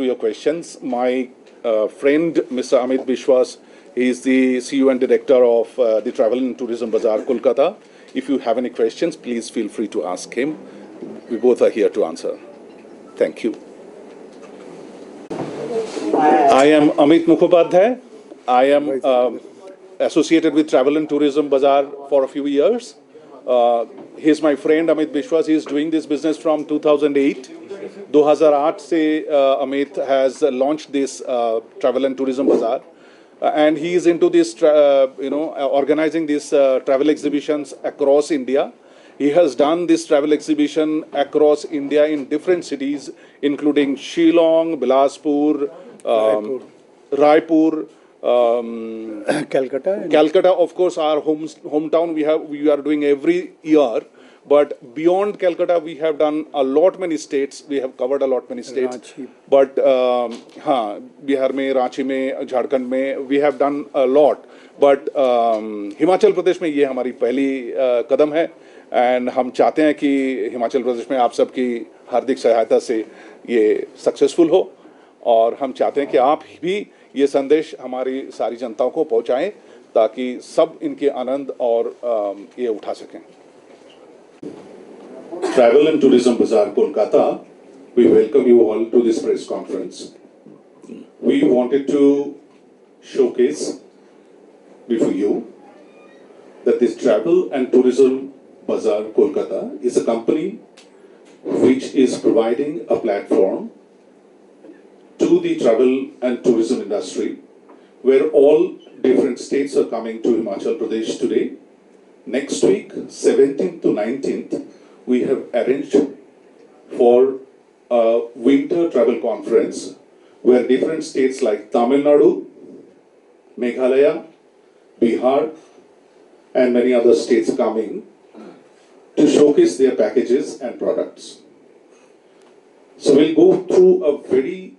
to your questions. My friend, Mr. Amit Biswas, he is the CEO and Director of the Travel and Tourism Bazaar, Kolkata. If you have any questions, please feel free to ask him. We both are here to answer. Thank you. I am Amit Mukhopadhyay. I am associated with Travel and Tourism Bazaar for a few years. He's my friend Amit Biswas. He is doing this business from 2008. 2008 se Amit has launched this Travel and Tourism Bazaar. And he is into this, organizing these travel exhibitions across India. He has done this travel exhibition across India in different cities, including Shillong, Bilaspur, Raipur, Calcutta, of course, our hometown. We are doing every year. But beyond Calcutta, we have done a lot many states. We have covered a lot many states. Ranchi. But Bihar mein, Ranchi mein, Jharkhand mein, we have done a lot. But Himachal Pradesh में ये हमारी पहली कदम है. And हम चाहते हैं कि हिमाचल प्रदेश में आप सबकी हार्दिक सहायता से ये सक्सेसफुल हो. और हम चाहते हैं कि आप भी ये संदेश हमारी सारी जनताओं को पहुंचाएं ताकि सब इनके आनंद और ये उठा सकें. Travel and Tourism Bazaar, Kolkata, we welcome you all to this press conference. We wanted to showcase before you that this Travel and Tourism Bazaar, Kolkata is a company which is providing a platform to the travel and tourism industry where all different states are coming to Himachal Pradesh today. Next week, 17th to 19th, we have arranged for a winter travel conference where different states like Tamil Nadu, Meghalaya, Bihar, and many other states coming to showcase their packages and products. So we'll go through a very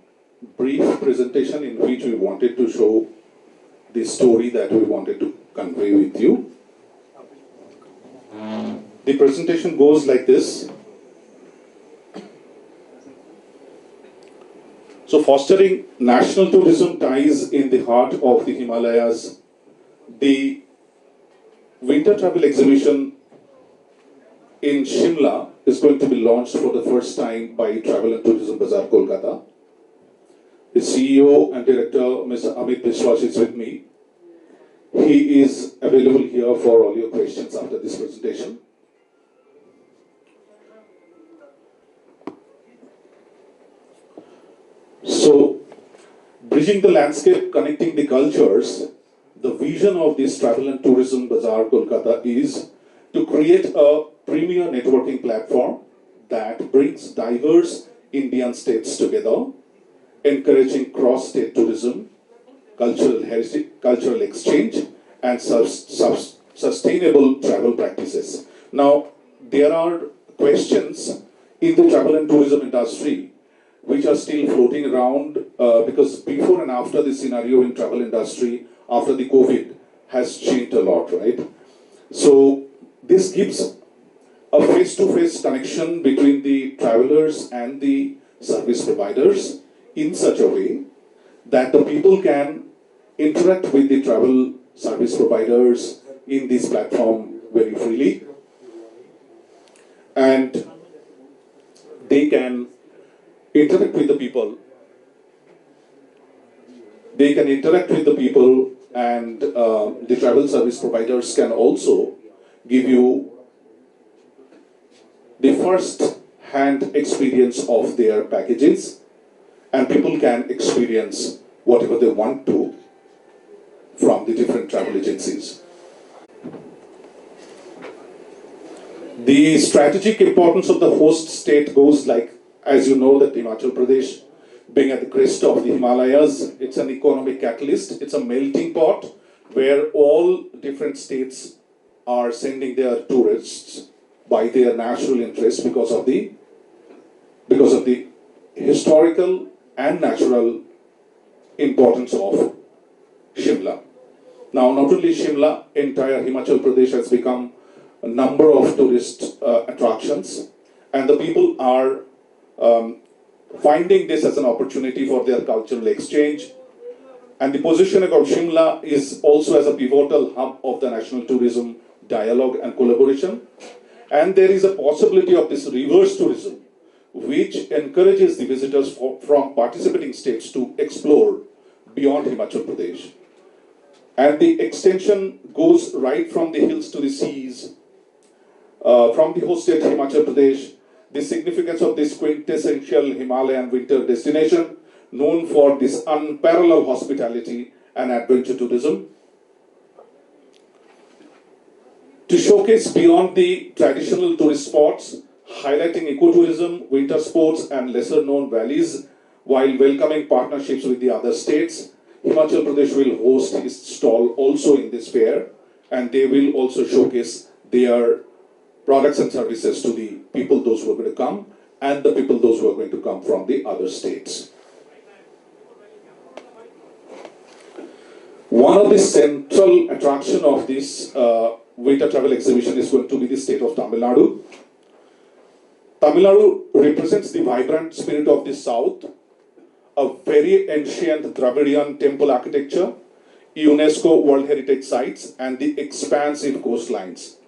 brief presentation in which we wanted to show the story that we wanted to convey with you. The presentation goes like this. So fostering national tourism ties in the heart of the Himalayas, the winter travel exhibition in Shimla is going to be launched for the first time by Travel and Tourism Bazaar, Kolkata. The CEO and Director, Mr. Amit Biswas, is with me. He is available here for all your questions after this presentation. So, bridging the landscape, connecting the cultures, the vision of this Travel and Tourism Bazaar, Kolkata is to create a premier networking platform that brings diverse Indian states together, encouraging cross-state tourism, cultural heritage, cultural exchange, and sustainable travel practices. Now, there are questions in the travel and tourism industry which are still floating around because before and after the scenario in travel industry after the COVID has changed a lot, right? So this gives a face-to-face connection between the travelers and the service providers in such a way that the people can interact with the travel service providers in this platform very freely, and they can interact with the people. They can interact with the people, and the travel service providers can also give you the first-hand experience of their packages, and people can experience whatever they want to from the different travel agencies. The strategic importance of the host state goes like, as you know, that Himachal Pradesh, being at the crest of the Himalayas, it's an economic catalyst. It's a melting pot where all different states are sending their tourists by their natural interest because of the historical and natural importance of Shimla. Now, not only Shimla, entire Himachal Pradesh has become a number of tourist attractions, and the people are finding this as an opportunity for their cultural exchange. And the positioning of Shimla is also as a pivotal hub of the national tourism dialogue and collaboration. And there is a possibility of this reverse tourism, which encourages the visitors from participating states to explore beyond Himachal Pradesh. And the extension goes right from the hills to the seas, from the host state Himachal Pradesh, the significance of this quintessential Himalayan winter destination, known for this unparalleled hospitality and adventure tourism. To showcase beyond the traditional tourist spots, highlighting ecotourism, winter sports, and lesser known valleys, while welcoming partnerships with the other states, Himachal Pradesh will host its stall also in this fair, and they will also showcase their products and services to the people, those who are going to come, and the people, those who are going to come from the other states. One of the central attractions of this winter travel exhibition is going to be the state of Tamil Nadu. Tamil Nadu represents the vibrant spirit of the south, a very ancient Dravidian temple architecture, UNESCO World Heritage Sites, and the expansive coastlines.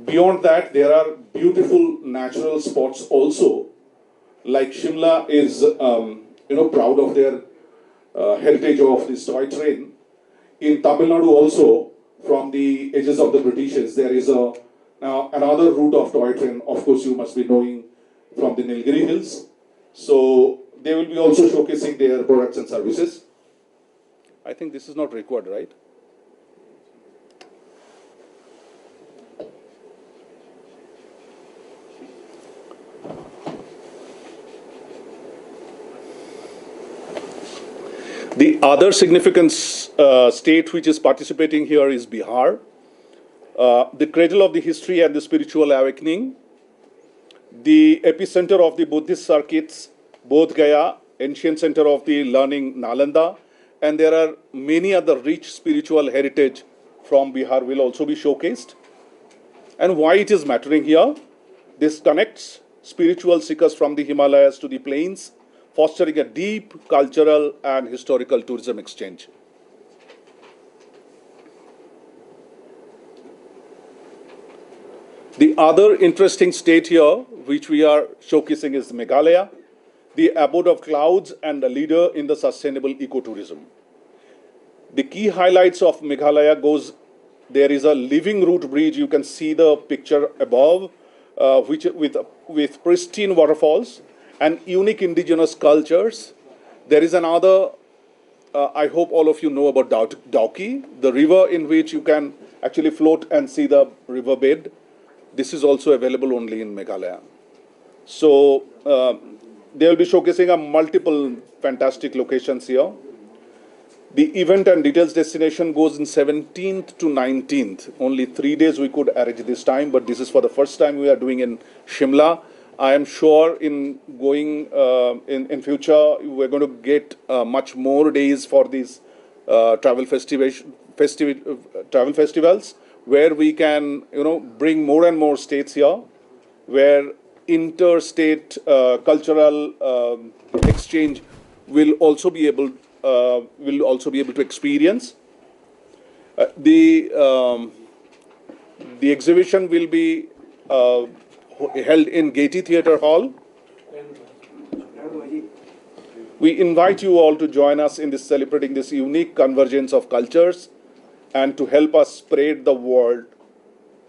Beyond that, there are beautiful natural spots also, like Shimla is proud of their heritage of this toy train. In Tamil Nadu also, from the ages of the Britishers, there is another route of toy train. Of course, you must be knowing from the Nilgiri Hills. So they will be also showcasing their products and services. I think this is not required, right? The other significant state which is participating here is Bihar, the cradle of the history and the spiritual awakening, the epicenter of the Buddhist circuits, Bodh Gaya, ancient center of the learning Nalanda, and there are many other rich spiritual heritage from Bihar will also be showcased. And why it is mattering here? This connects spiritual seekers from the Himalayas to the plains, fostering a deep cultural and historical tourism exchange. The other interesting state here, which we are showcasing, is Meghalaya, the abode of clouds and a leader in the sustainable ecotourism. The key highlights of Meghalaya goes, there is a living root bridge, you can see the picture above, which with pristine waterfalls and unique indigenous cultures. There is another, I hope all of you know about Dauki, the river in which you can actually float and see the riverbed. This is also available only in Meghalaya. So they will be showcasing multiple fantastic locations here. The event and details destination goes in 17th to 19th. Only 3 days we could arrange this time, but this is for the first time we are doing in Shimla. I am sure in going in future, we're going to get much more days for these travel festivals, where we can, bring more and more states here, where interstate cultural exchange will also be able to experience. The exhibition will be held in Gaiety Theatre Hall. We invite you all to join us in this celebrating this unique convergence of cultures and to help us spread the word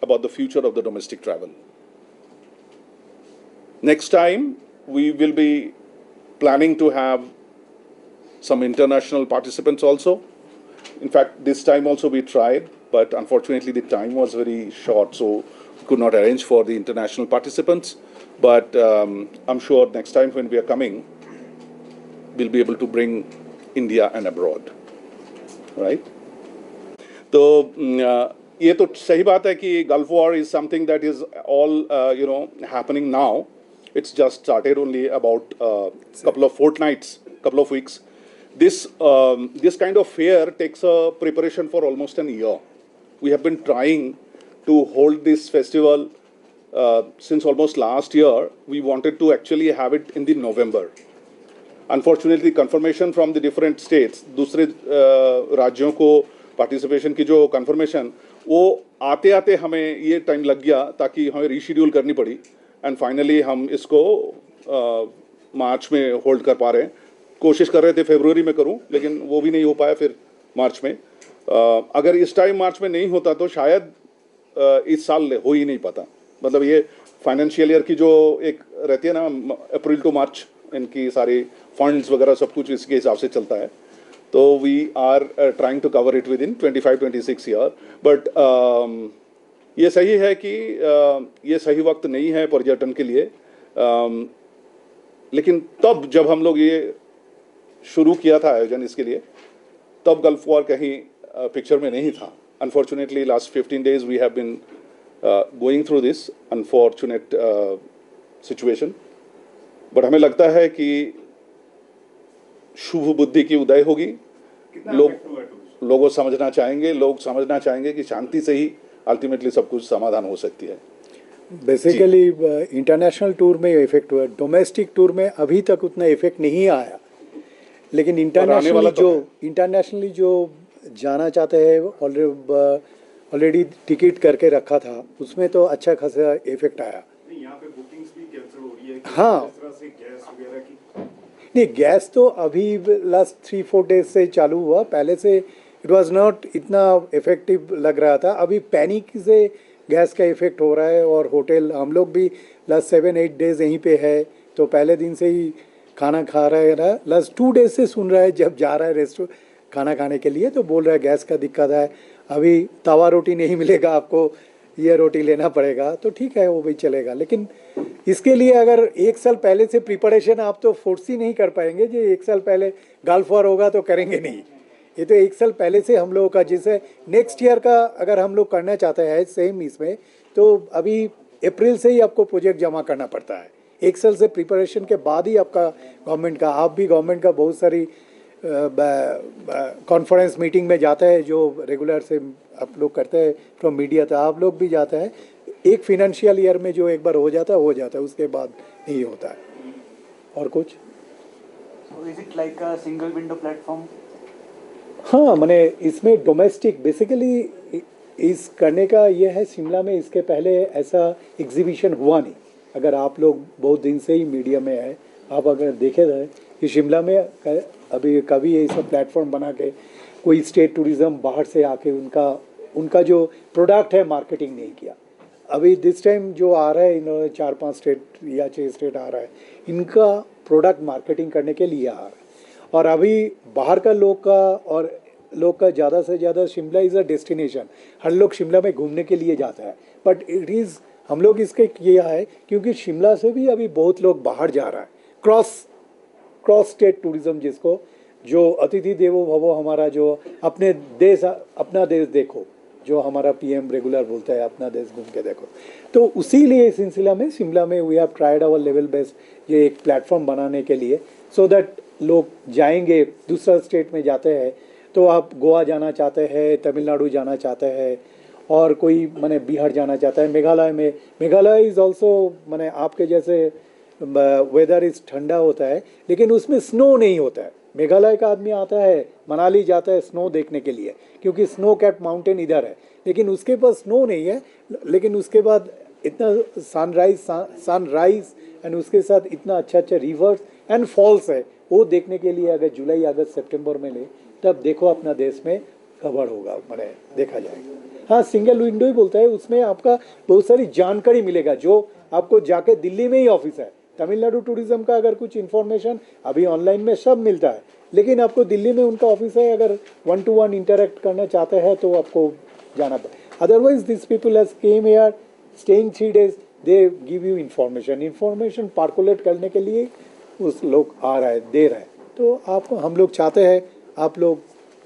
about the future of the domestic travel. Next time, we will be planning to have some international participants also. In fact, this time also we tried, but unfortunately the time was very short, so we could not arrange for the international participants. But I'm sure next time when we are coming, we'll be able to bring India and abroad, right? So, ये तो सही बात है कि Gulf War is something that is all happening now. It's just started only about couple of fortnights, couple of weeks. This kind of fair takes a preparation for almost a year. We have been trying to hold this festival since almost last year. We wanted to actually have it in the November, unfortunately confirmation from the different states, दूसरे राज्यों को participation की जो confirmation, वो आते आते हमें ये टाइम लग गया ताकि हमें रीशेड्यूल करनी पड़ी एंड फाइनली हम इसको मार्च में होल्ड कर पा रहे हैं। कोशिश कर रहे थे फरवरी में करूं, लेकिन वो भी नहीं हो पाया फिर मार्च में। अगर इस टाइम मार्च में नहीं होता तो शायद इस साल हो ही नहीं पाता। मतलब ये फाइनेंशियल ईयर की जो एक रहती है ना, अप्रैल टू मार्च, इनकी सारी फंड्स वगैरह सब कुछ इसके हिसाब से चलता है। तो we are trying to cover it within 25-26 year. But ये सही है कि ये सही वक्त नहीं है पर्यटन के लिए। लेकिन तब जब हम लोग ये शुरू किया था आयोजन इसके लिए, तब गल्फ वॉर कहीं पिक्चर में नहीं था। Unfortunately last 15 days we have been going through this unfortunate situation. But हमें लगता है कि शुभ बुद्धि की उदय होगी। लोग समझना चाहेंगे कि शांति से ही अल्टीमेटली सब कुछ समाधान हो सकती है। बेसिकली इंटरनेशनल टूर में इफेक्ट हुआ, डोमेस्टिक टूर में अभी तक उतना इफेक्ट नहीं आया, लेकिन इंटरनेशनली जो जाना चाहते हैं ऑलरेडी टिकट करके रखा था, उसमें तो अच्छा खासा इफेक्ट आया। यहाँ पे बुकिंग्स भी कैंसिल हो रही है। हाँ, इस तरह से गैस वगैरह की नहीं, गैस तो अभी लास्ट 3-4 डेज से चालू हुआ। पहले से इट वाज नॉट इतना इफेक्टिव लग रहा था। अभी पैनिक से गैस का इफेक्ट हो रहा है। और होटल, हम लोग भी लास्ट 7-8 डेज यहीं पे है, तो पहले दिन से ही खाना खा रहा है ना। लास्ट 2 डेज से सुन रहा है, जब जा रहा है रेस्टोरेंट खाना खाने के लिए तो बोल रहा है गैस का दिक्कत है, अभी तवा रोटी नहीं मिलेगा आपको, ये रोटी लेना पड़ेगा। तो ठीक है, वो भी चलेगा, लेकिन इसके लिए अगर 1 साल पहले से प्रिपरेशन आप तो फोर्स ही नहीं कर पाएंगे। जो 1 साल पहले गल्फ वॉर होगा तो करेंगे नहीं। ये तो 1 साल पहले से हम लोगों का, जैसे नेक्स्ट ईयर का अगर हम लोग करना चाहते हैं सेम इसमें, तो अभी अप्रैल से ही आपको प्रोजेक्ट जमा करना पड़ता है। 1 साल से प्रिपरेशन के बाद ही आपका गवर्नमेंट का, आप भी गवर्नमेंट का बहुत सारी कॉन्फ्रेंस मीटिंग में जाता है जो रेगुलर से आप लोग करते हैं फ्रॉम मीडिया, तो आप लोग भी जाते हैं। एक फिनेंशियल ईयर में जो एक बार हो जाता है, उसके बाद नहीं होता है। और कुछ is it like a single window platform? हाँ, मैंने इसमें डोमेस्टिक बेसिकली इस करने का ये है। शिमला में इसके पहले ऐसा एग्जीबिशन हुआ नहीं। अगर आप लोग बहुत दिन से ही मीडिया में है, आप अगर देखे रहे कि शिमला में अभी कभी ऐसा प्लेटफॉर्म बना के कोई स्टेट टूरिज्म बाहर से आके उनका जो प्रोडक्ट है मार्केटिंग नहीं किया। अभी दिस टाइम जो आ रहा है, इन्होंने 4-5 स्टेट या 6 स्टेट आ रहा है, इनका प्रोडक्ट मार्केटिंग करने के लिए आ रहा है। और अभी बाहर का लोग का ज़्यादा से ज़्यादा शिमला इज़ अ डेस्टिनेशन। हर लोग शिमला में घूमने के लिए जाता है, बट इट इज़, हम लोग इसके किया है क्योंकि शिमला से भी अभी बहुत लोग बाहर जा रहा है। क्रॉस स्टेट टूरिज्म, जिसको जो अतिथि देवो भवो, हमारा जो अपना देश देखो, जो हमारा पीएम रेगुलर बोलता है, अपना देश घूम के देखो। तो उसी लिए इस सिलसिला में शिमला में we have tried our level best ये एक प्लेटफॉर्म बनाने के लिए, सो दैट लोग जाएंगे, दूसरा स्टेट में जाते हैं तो आप गोवा जाना चाहते हैं, तमिलनाडु जाना चाहते हैं, और कोई मैंने बिहार जाना चाहता है, मेघालय इज़ ऑल्सो, मैंने आपके जैसे वेदर इज़ ठंडा होता है, लेकिन उसमें स्नो नहीं होता है। मेघालय का आदमी आता है, मनाली जाता है स्नो देखने के लिए, क्योंकि स्नो कैप माउंटेन इधर है, लेकिन उसके पास स्नो नहीं है। लेकिन उसके बाद इतना सनराइज एंड उसके साथ इतना अच्छा रिवर्स एंड फॉल्स है, वो देखने के लिए अगर जुलाई, अगस्त, सितंबर में ले, तब देखो अपना देश में कवर होगा, मैंने देखा जाएगा। हाँ, सिंगल विंडो ही बोलता है, उसमें आपका बहुत सारी जानकारी मिलेगा। जो आपको जाके दिल्ली में ही ऑफिस है, तमिलनाडु टूरिज्म का अगर कुछ इन्फॉर्मेशन अभी ऑनलाइन में सब मिलता है, लेकिन आपको दिल्ली में उनका ऑफिस है, अगर 1-to-1 इंटरेक्ट करना चाहते हैं तो आपको जाना पड़े। Otherwise this people has came here staying 3 days, they give you information percolate करने के लिए उस लोग आ रहा है, दे रहा है। तो आपको हम लोग चाहते हैं आप लोग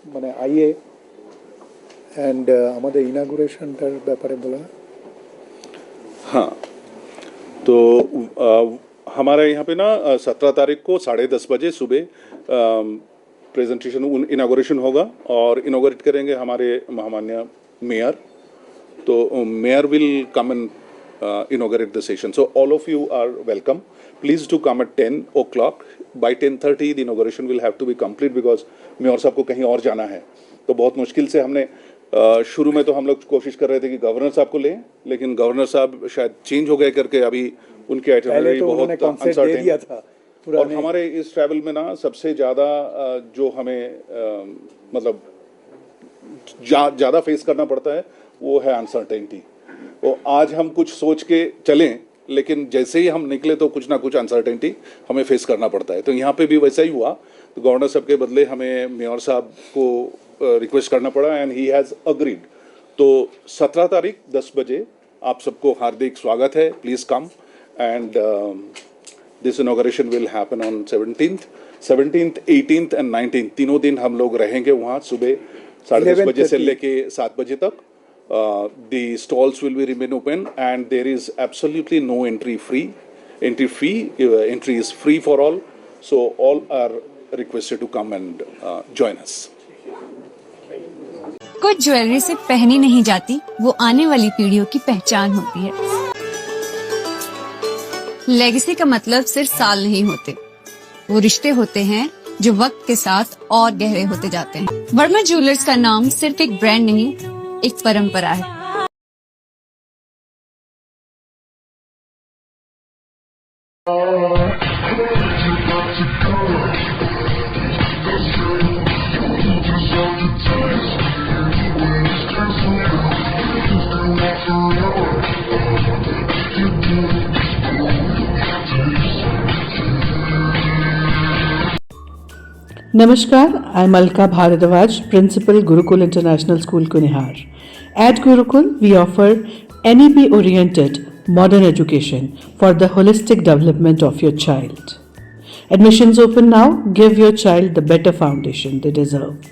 मैंने आइए एंड हमारे इनागुरेशनটার ব্যাপারে बोला। हाँ, तो हमारे यहाँ पे ना 17 तारीख को 10:30 बजे सुबह प्रेजेंटेशन इनागोरेशन होगा और इनागोरेट करेंगे हमारे महामान्य मेयर। तो mayor will come and inaugurate the session. So all of you are welcome. Please do come at 10 o'clock. By 10:30 the inauguration will have to be complete because mayor साहब को कहीं और जाना है. तो बहुत मुश्किल से हमने शुरू में तो हम लोग कोशिश कर रहे थे कि गवर्नर साहब को लें, लेकिन गवर्नर साहब शायद चेंज हो गए करके अभी उनके आइटनरी बहुत अनसर्टेन था. और हमारे इस ट्रैवल में ना सबसे ज़्यादा जो हमें मतलब ज़्यादा फेस करना पड़ता है वो है अनसर्टेनिटी. तो आज हम कुछ सोच के चलें, लेकिन जैसे ही हम निकले तो कुछ ना कुछ अनसर्टेनिटी हमें फेस करना पड़ता है. तो यहाँ पे भी वैसा ही हुआ. तो गवर्नर साहब के बदले हमें मेयर साहब को रिक्वेस्ट करना पड़ा एंड ही हैज़ अग्रीड. तो 17 तारीख 10 बजे आप सबको हार्दिक स्वागत है. Please come and this inauguration will happen on 17th, 18th and 19th. तीनों दिन हम लोग रहेंगे वहाँ सुबह 10:30 बजे से लेके 7 बजे तक. The stalls will be remain open and there is absolutely no entry fee. Entry is free for all. So all are requested to come and join us. कुछ ज्वेलरी सिर्फ पहनी नहीं जाती, वो आने वाली पीढ़ियों की पहचान होती है. लेगेसी का मतलब सिर्फ साल नहीं होते, वो रिश्ते होते हैं जो वक्त के साथ और गहरे होते जाते हैं. वर्मा ज्वेलर्स का नाम सिर्फ एक ब्रांड नहीं, एक परंपरा है. Namaskar, I'm Alka Bharadwaj, Principal Gurukul International School, Kunihar. At Gurukul, we offer NEP-oriented modern education for the holistic development of your child. Admissions open now. Give your child the better foundation they deserve.